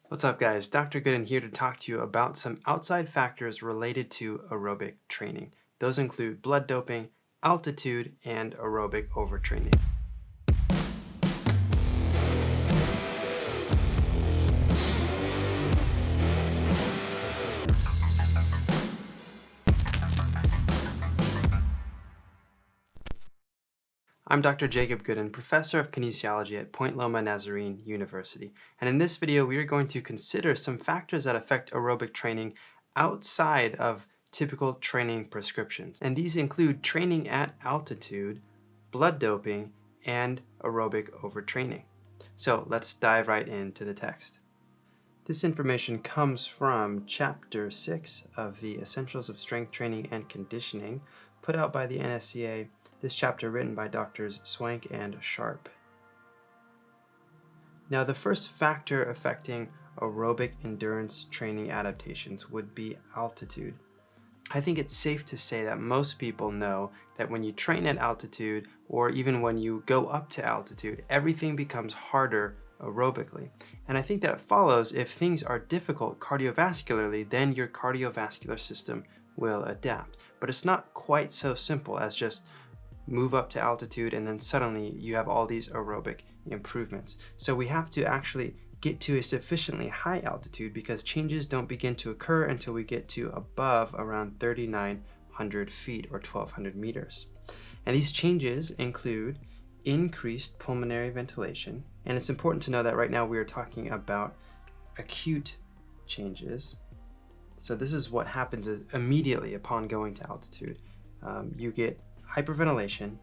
What's up, guys? Dr. Goodin here to talk to you about some outside factors related to aerobic training. Those include blood doping, altitude, and aerobic overtraining. I'm Dr. Jacob Goodin, Professor of Kinesiology at Point Loma Nazarene University, and in this video we are going to consider some factors that affect aerobic training outside of typical training prescriptions. And these include training at altitude, blood doping, and aerobic overtraining. So let's dive right into the text. This information comes from Chapter 6 of the Essentials of Strength Training and Conditioning, put out by the NSCA. This chapter written by Drs. Swank and Sharp. Now, the first factor affecting aerobic endurance training adaptations would be altitude. I think it's safe to say that most people know that when you train at altitude, or even when you go up to altitude, everything becomes harder aerobically. And I think that it follows if things are difficult cardiovascularly, then your cardiovascular system will adapt. But it's not quite so simple as just move up to altitude and then suddenly you have all these aerobic improvements. So we have to actually get to a sufficiently high altitude because changes don't begin to occur until we get to above around 3,900 feet or 1,200 meters. And these changes include increased pulmonary ventilation. And it's important to know that right now we are talking about acute changes. So this is what happens immediately upon going to altitude. You get hyperventilation,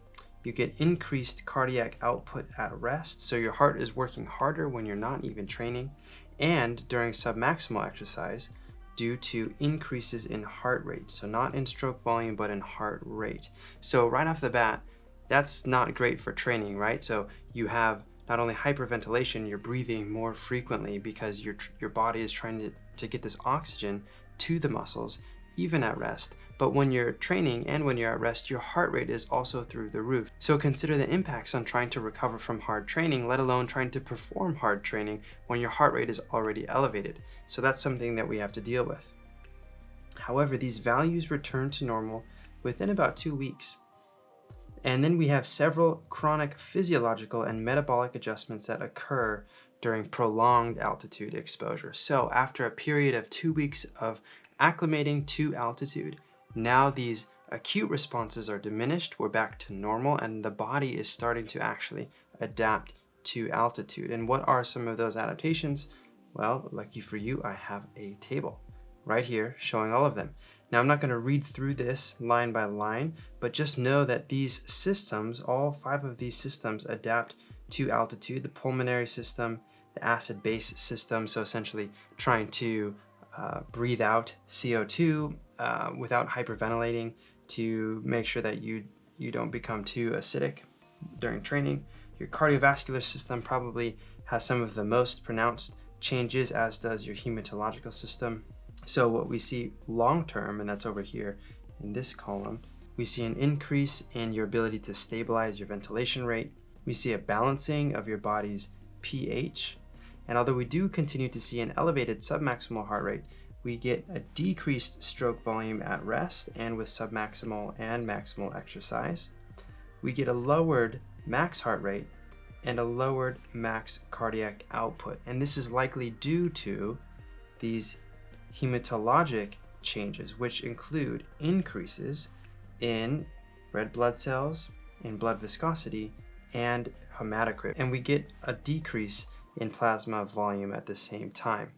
you get increased cardiac output at rest, so your heart is working harder when you're not even training, and during submaximal exercise due to increases in heart rate, so not in stroke volume but in heart rate. So right off the bat, that's not great for training, right? So you have not only hyperventilation, you're breathing more frequently because your body is trying to get this oxygen to the muscles even at rest. But when you're training and when you're at rest, your heart rate is also through the roof. So consider the impacts on trying to recover from hard training, let alone trying to perform hard training when your heart rate is already elevated. So that's something that we have to deal with. However, these values return to normal within about 2 weeks. And then we have several chronic physiological and metabolic adjustments that occur during prolonged altitude exposure. So after a period of 2 weeks of acclimating to altitude, now these acute responses are diminished, we're back to normal, and the body is starting to actually adapt to altitude. And what are some of those adaptations? Well, lucky for you, I have a table right here showing all of them. Now, I'm not going to read through this line by line, but just know that these systems, all 5 of these systems, adapt to altitude. The pulmonary system, the acid-base system, so essentially trying to breathe out CO2 without hyperventilating to make sure that you don't become too acidic during training. Your cardiovascular system probably has some of the most pronounced changes, as does your hematological system. So what we see long term, and that's over here in this column, we see an increase in your ability to stabilize your ventilation rate. We see a balancing of your body's pH. And although we do continue to see an elevated submaximal heart rate, we get a decreased stroke volume at rest and with submaximal and maximal exercise. We get a lowered max heart rate and a lowered max cardiac output. And this is likely due to these hematologic changes, which include increases in red blood cells, in blood viscosity, and hematocrit. And we get a decrease in plasma volume at the same time.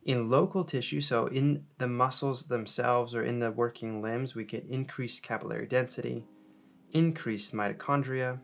In local tissue, so in the muscles themselves or in the working limbs, we get increased capillary density, increased mitochondria,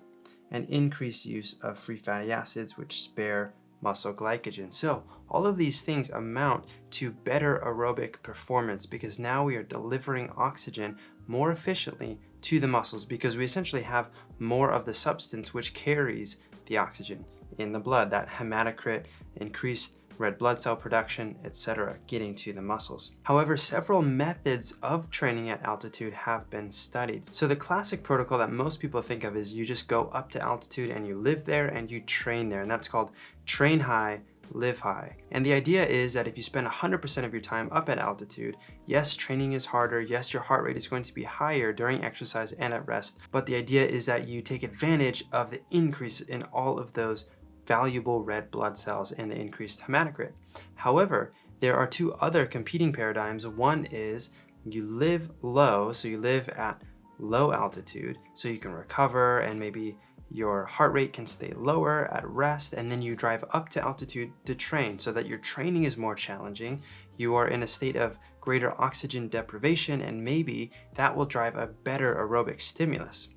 and increased use of free fatty acids, which spare muscle glycogen. So all of these things amount to better aerobic performance because now we are delivering oxygen more efficiently to the muscles because we essentially have more of the substance which carries the oxygen in the blood, that hematocrit, increased red blood cell production, etc., getting to the muscles. However, several methods of training at altitude have been studied. So the classic protocol that most people think of is you just go up to altitude and you live there and you train there, and that's called train high, live high. And the idea is that if you spend 100% of your time up at altitude, yes, training is harder, yes, your heart rate is going to be higher during exercise and at rest, but the idea is that you take advantage of the increase in all of those valuable red blood cells and the increased hematocrit. However, there are two other competing paradigms. One is you live low, so you live at low altitude so you can recover and maybe your heart rate can stay lower at rest, and then you drive up to altitude to train so that your training is more challenging. You are in a state of greater oxygen deprivation, and maybe that will drive a better aerobic stimulus.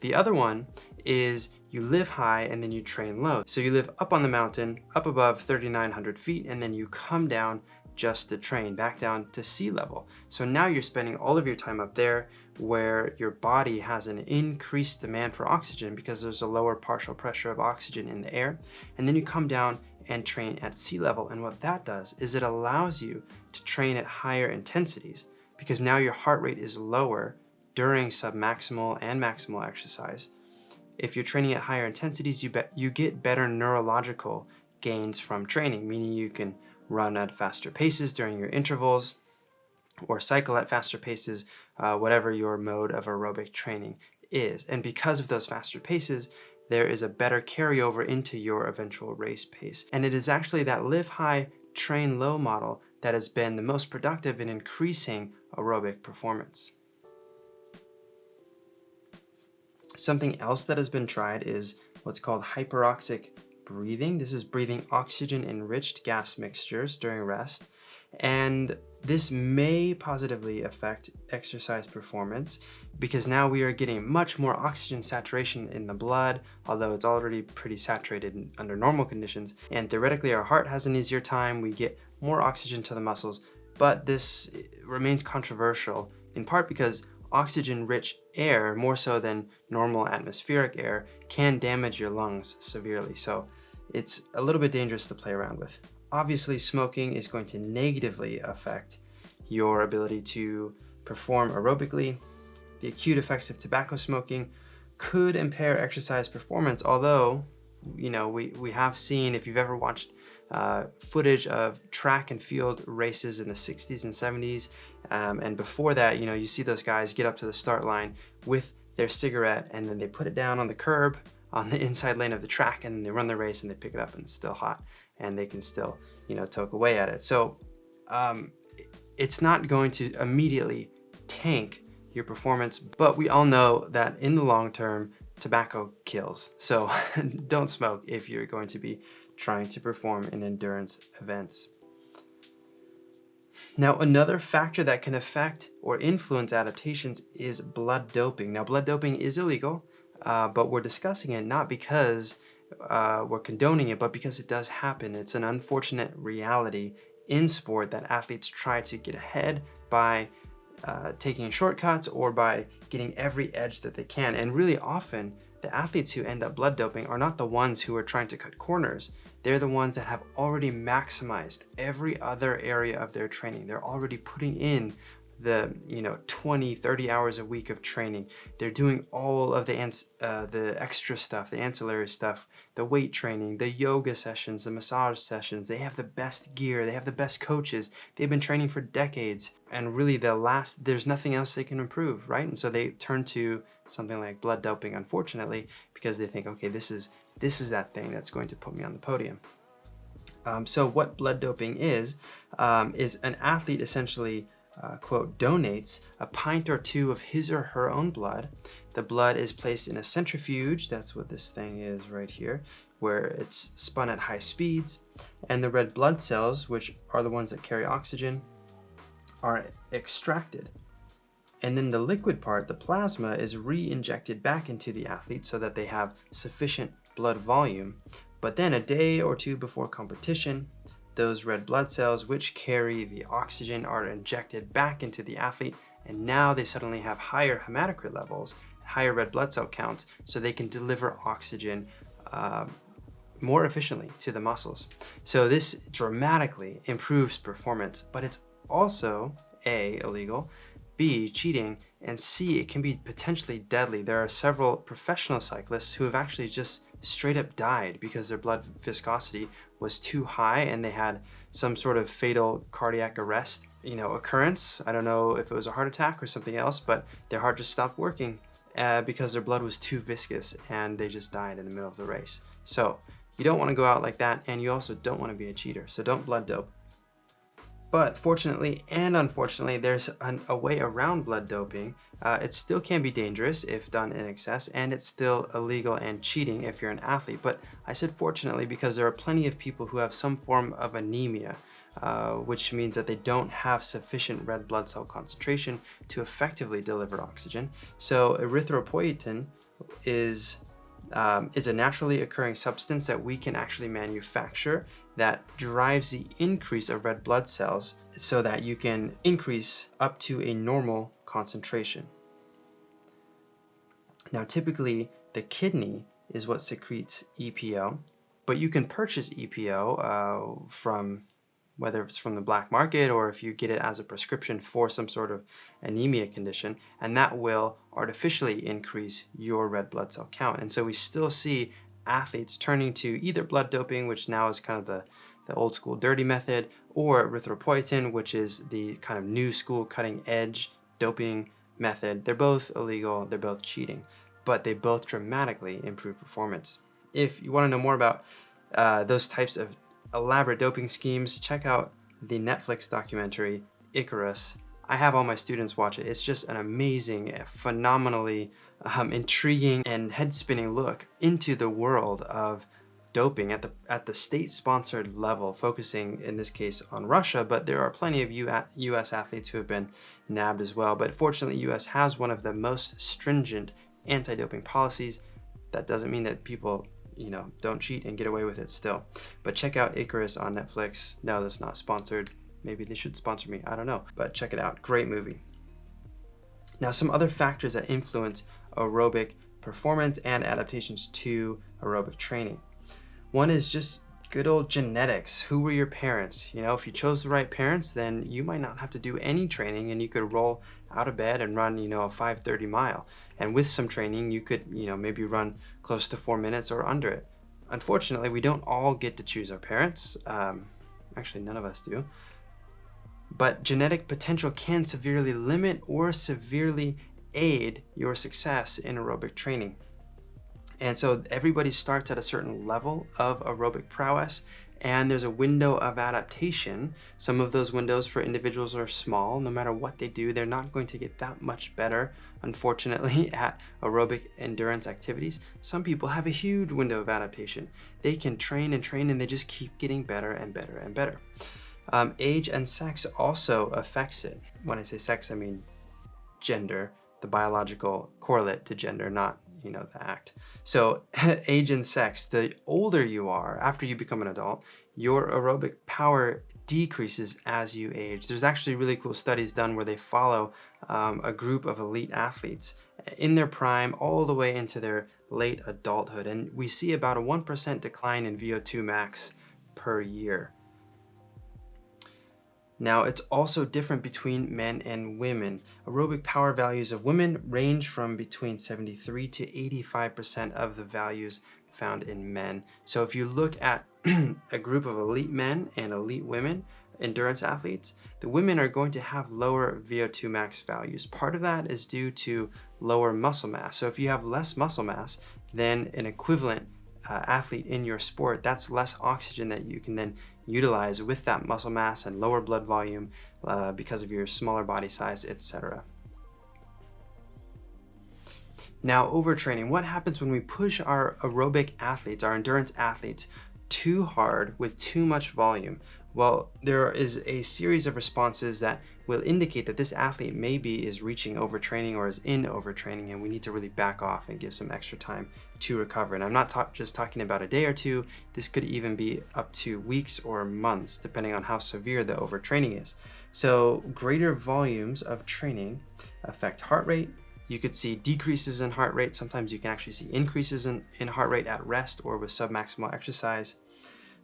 The other one is you live high and then you train low. So you live up on the mountain, up above 3,900 feet, and then you come down just to train, back down to sea level. So now you're spending all of your time up there where your body has an increased demand for oxygen because there's a lower partial pressure of oxygen in the air. And then you come down and train at sea level. And what that does is it allows you to train at higher intensities because now your heart rate is lower during submaximal and maximal exercise. If you're training at higher intensities, you get better neurological gains from training, meaning you can run at faster paces during your intervals or cycle at faster paces, whatever your mode of aerobic training is. And because of those faster paces, there is a better carryover into your eventual race pace. And it is actually that live high, train low model that has been the most productive in increasing aerobic performance. Something else that has been tried is what's called hyperoxic breathing. This is breathing oxygen-enriched gas mixtures during rest. And this may positively affect exercise performance because now we are getting much more oxygen saturation in the blood, although it's already pretty saturated under normal conditions. And theoretically, our heart has an easier time. We get more oxygen to the muscles, but this remains controversial in part because oxygen-rich air, more so than normal atmospheric air, can damage your lungs severely. So it's a little bit dangerous to play around with. Obviously, smoking is going to negatively affect your ability to perform aerobically. The acute effects of tobacco smoking could impair exercise performance, although, you know, we have seen, if you've ever watched footage of track and field races in the 60s and 70s, and before that, you know, you see those guys get up to the start line with their cigarette and then they put it down on the curb on the inside lane of the track, and then they run the race and they pick it up and it's still hot and they can still, you know, toke away at it. So it's not going to immediately tank your performance, but we all know that in the long term, tobacco kills. So don't smoke if you're going to be trying to perform in endurance events. Now, another factor that can affect or influence adaptations is blood doping. Now, blood doping is illegal, but we're discussing it not because we're condoning it, but because it does happen. It's an unfortunate reality in sport that athletes try to get ahead by taking shortcuts or by getting every edge that they can. And really often, the athletes who end up blood doping are not the ones who are trying to cut corners. They're the ones that have already maximized every other area of their training. They're already putting in the 20, 30 hours a week of training. They're doing all of the extra stuff, the ancillary stuff, the weight training, the yoga sessions, the massage sessions. They have the best gear. They have the best coaches. They've been training for decades. And really there's nothing else they can improve, right? And so they turn to something like blood doping, unfortunately, because they think, okay, this is that thing that's going to put me on the podium. So what blood doping is an athlete essentially quote, donates a pint or two of his or her own blood. The blood is placed in a centrifuge, that's what this thing is right here, where it's spun at high speeds, and the red blood cells, which are the ones that carry oxygen, are extracted. And then the liquid part, the plasma, is re-injected back into the athlete so that they have sufficient blood volume. But then a day or two before competition, those red blood cells, which carry the oxygen, are injected back into the athlete, and now they suddenly have higher hematocrit levels, higher red blood cell counts, so they can deliver oxygen more efficiently to the muscles. So this dramatically improves performance, but it's also A, illegal, B, cheating, and C, it can be potentially deadly. There are several professional cyclists who have actually just straight up died because their blood viscosity was too high and they had some sort of fatal cardiac arrest, occurrence. I don't know if it was a heart attack or something else, but their heart just stopped working because their blood was too viscous and they just died in the middle of the race. So you don't want to go out like that, and you also don't want to be a cheater, so don't blood dope. But fortunately and unfortunately, there's a way around blood doping. It still can be dangerous if done in excess, and it's still illegal and cheating if you're an athlete. But I said fortunately because there are plenty of people who have some form of anemia, which means that they don't have sufficient red blood cell concentration to effectively deliver oxygen. So erythropoietin is a naturally occurring substance that we can actually manufacture that drives the increase of red blood cells so that you can increase up to a normal concentration. Now, typically, the kidney is what secretes EPO, but you can purchase EPO from, whether it's from the black market or if you get it as a prescription for some sort of anemia condition, and that will artificially increase your red blood cell count. And so we still see athletes turning to either blood doping, which now is kind of the old school dirty method, or erythropoietin, which is the kind of new school cutting edge doping method. They're both illegal, they're both cheating, but they both dramatically improve performance. If you want to know more about those types of elaborate doping schemes, check out the Netflix documentary Icarus. I have all my students watch it. It's just an amazing, phenomenally intriguing and head-spinning look into the world of doping at the state-sponsored level, focusing in this case on Russia, but there are plenty of US athletes who have been nabbed as well. But fortunately, US has one of the most stringent anti-doping policies. That doesn't mean that people don't cheat and get away with it still. But check out Icarus on Netflix. No, that's not sponsored. Maybe they should sponsor me, I don't know, but check it out. Great movie. Now, some other factors that influence aerobic performance and adaptations to aerobic training. One is just good old genetics. Who were your parents? If you chose the right parents, then you might not have to do any training and you could roll out of bed and run, a 5:30 mile. And with some training, you could, maybe run close to 4 minutes or under it. Unfortunately, we don't all get to choose our parents. Actually, none of us do. But genetic potential can severely limit or severely aid your success in aerobic training. And so everybody starts at a certain level of aerobic prowess, and there's a window of adaptation. Some of those windows for individuals are small. No matter what they do, they're not going to get that much better, unfortunately, at aerobic endurance activities. Some people have a huge window of adaptation. They can train and train, and they just keep getting better and better and better. Age and sex also affects it. When I say sex, I mean gender, the biological correlate to gender, not the act. So age and sex, the older you are after you become an adult, your aerobic power decreases as you age. There's actually really cool studies done where they follow a group of elite athletes in their prime all the way into their late adulthood, and we see about a 1% decline in VO2 max per year. Now, it's also different between men and women. Aerobic power values of women range from between 73 to 85% of the values found in men. So if you look at a group of elite men and elite women, endurance athletes, the women are going to have lower VO2 max values. Part of that is due to lower muscle mass. So if you have less muscle mass than an equivalent athlete in your sport, that's less oxygen that you can then utilize with that muscle mass and lower blood volume because of your smaller body size, etc. Now, overtraining. What happens when we push our aerobic athletes, our endurance athletes, too hard with too much volume? Well, there is a series of responses that will indicate that this athlete maybe is reaching overtraining or is in overtraining, and we need to really back off and give some extra time to recover. And I'm not just talking about a day or two. This could even be up to weeks or months, depending on how severe the overtraining is. So greater volumes of training affect heart rate. You could see decreases in heart rate. Sometimes you can actually see increases in heart rate at rest or with submaximal exercise.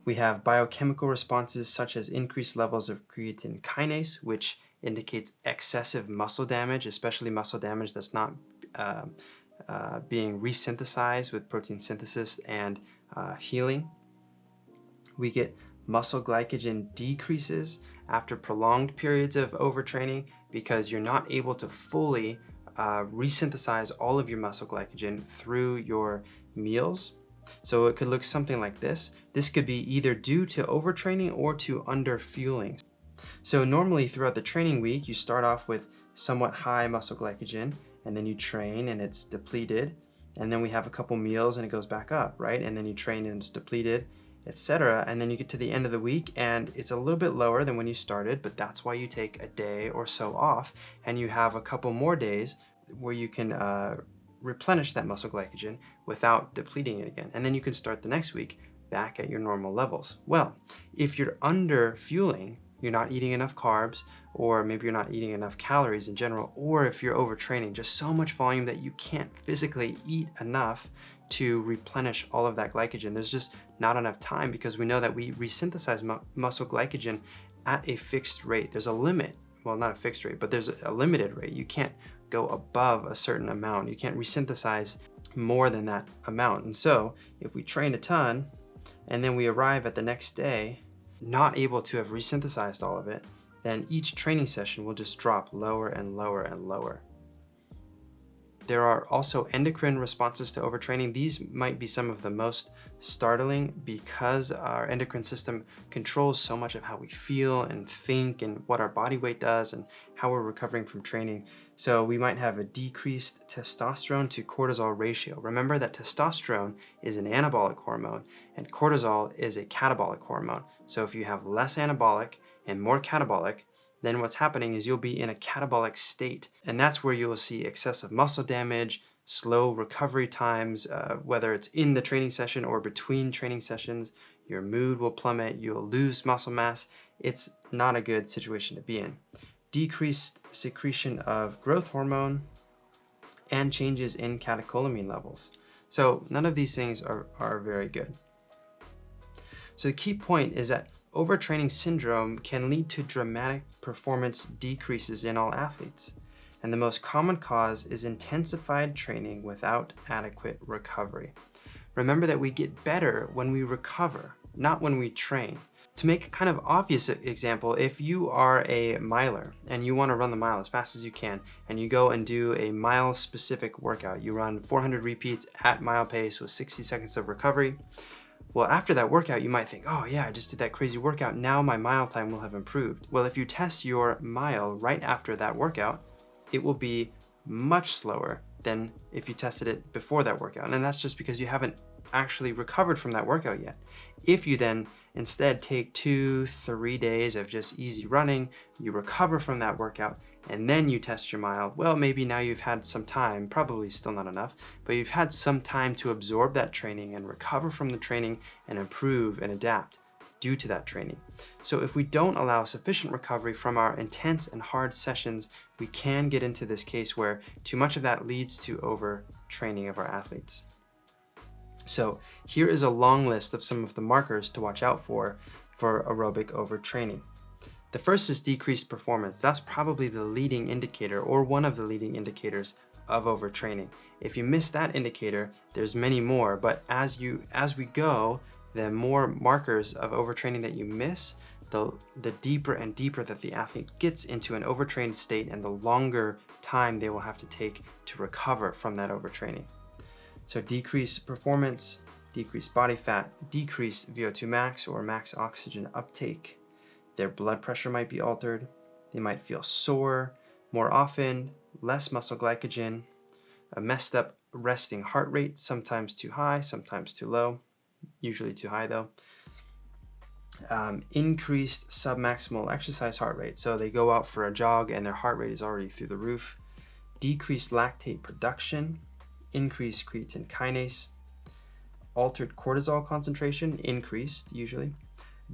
We have biochemical responses such as increased levels of creatine kinase, which indicates excessive muscle damage, especially muscle damage that's not being resynthesized with protein synthesis and healing. We get muscle glycogen decreases after prolonged periods of overtraining because you're not able to fully resynthesize all of your muscle glycogen through your meals. So it could look something like this. This could be either due to overtraining or to underfueling. So normally throughout the training week, you start off with somewhat high muscle glycogen, and then you train and it's depleted, and then we have a couple meals and it goes back up, right? And then you train and it's depleted, etc. And then you get to the end of the week and it's a little bit lower than when you started, but that's why you take a day or so off and you have a couple more days where you can replenish that muscle glycogen without depleting it again. And then you can start the next week back at your normal levels. Well, if you're under fueling, you're not eating enough carbs, or maybe you're not eating enough calories in general, or if you're overtraining, just so much volume that you can't physically eat enough to replenish all of that glycogen. There's just not enough time, because we know that we resynthesize muscle glycogen at a fixed rate. There's a limit, well, not a fixed rate, but there's a limited rate. You can't go above a certain amount. You can't resynthesize more than that amount. And so if we train a ton and then we arrive at the next day not able to have resynthesized all of it, then each training session will just drop lower and lower and lower. There are also endocrine responses to overtraining. These might be some of the most startling because our endocrine system controls so much of how we feel and think and what our body weight does and how we're recovering from training. So we might have a decreased testosterone to cortisol ratio. Remember that testosterone is an anabolic hormone and cortisol is a catabolic hormone. So if you have less anabolic and more catabolic, then what's happening is you'll be in a catabolic state. And that's where you'll see excessive muscle damage, slow recovery times, whether it's in the training session or between training sessions. Your mood will plummet, you'll lose muscle mass. It's not a good situation to be in. Decreased secretion of growth hormone and changes in catecholamine levels. So none of these things are very good. So the key point is that overtraining syndrome can lead to dramatic performance decreases in all athletes. And the most common cause is intensified training without adequate recovery. Remember that we get better when we recover, not when we train. To make a kind of obvious example, if you are a miler and you want to run the mile as fast as you can, and you go and do a mile specific workout, you run 400 repeats at mile pace with 60 seconds of recovery. Well, after that workout, you might think, oh yeah, I just did that crazy workout. Now my mile time will have improved. Well, if you test your mile right after that workout, it will be much slower than if you tested it before that workout. And that's just because you haven't actually recovered from that workout yet. If you then instead take 2-3 days of just easy running, you recover from that workout, and then you test your mile, well, maybe now you've had some time, probably still not enough, but you've had some time to absorb that training and recover from the training and improve and adapt due to that training. So if we don't allow sufficient recovery from our intense and hard sessions, we can get into this case where too much of that leads to overtraining of our athletes. So here is a long list of some of the markers to watch out for aerobic overtraining. The first is decreased performance. That's probably the leading indicator, or one of the leading indicators of overtraining. If you miss that indicator, there's many more, but as we go, the more markers of overtraining that you miss, the deeper and deeper that the athlete gets into an overtrained state, and the longer time they will have to take to recover from that overtraining. So decreased performance, decreased body fat, decreased VO2 max or max oxygen uptake. Their blood pressure might be altered. They might feel sore more often, less muscle glycogen, a messed up resting heart rate, sometimes too high, sometimes too low, usually too high though. Increased submaximal exercise heart rate. So they go out for a jog and their heart rate is already through the roof. Decreased lactate production, increased creatine kinase, altered cortisol concentration, increased usually,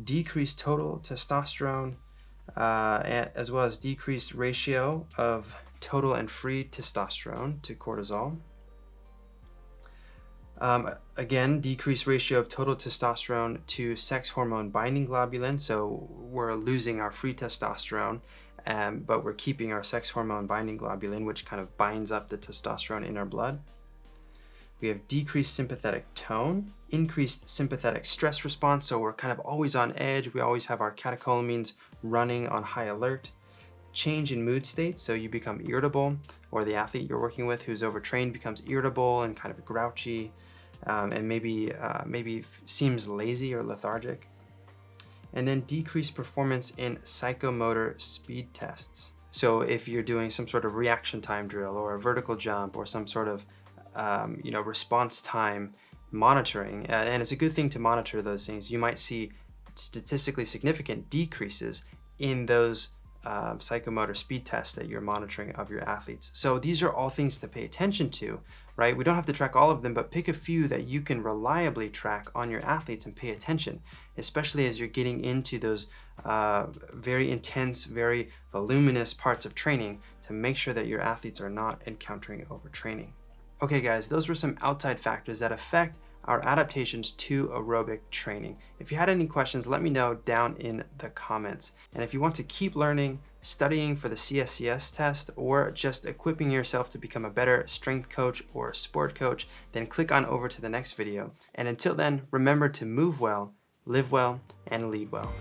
decreased total testosterone, as well as decreased ratio of total and free testosterone to cortisol. Again, decreased ratio of total testosterone to sex hormone binding globulin. So we're losing our free testosterone, but we're keeping our sex hormone binding globulin, which kind of binds up the testosterone in our blood. We have decreased sympathetic tone, increased sympathetic stress response, so we're kind of always on edge. We always have our catecholamines running on high alert. Change in mood state, so you become irritable, or the athlete you're working with who's overtrained becomes irritable and kind of grouchy, and maybe seems lazy or lethargic. And then decreased performance in psychomotor speed tests. So if you're doing some sort of reaction time drill or a vertical jump or some sort of response time monitoring, and it's a good thing to monitor those things, you might see statistically significant decreases in those psychomotor speed tests that you're monitoring of your athletes. So these are all things to pay attention to, right? We don't have to track all of them, but pick a few that you can reliably track on your athletes and pay attention, especially as you're getting into those very intense, very voluminous parts of training, to make sure that your athletes are not encountering overtraining. Okay guys, those were some outside factors that affect our adaptations to aerobic training. If you had any questions, let me know down in the comments. And if you want to keep learning, studying for the CSCS test, or just equipping yourself to become a better strength coach or sport coach, then click on over to the next video. And until then, remember to move well, live well, and lead well.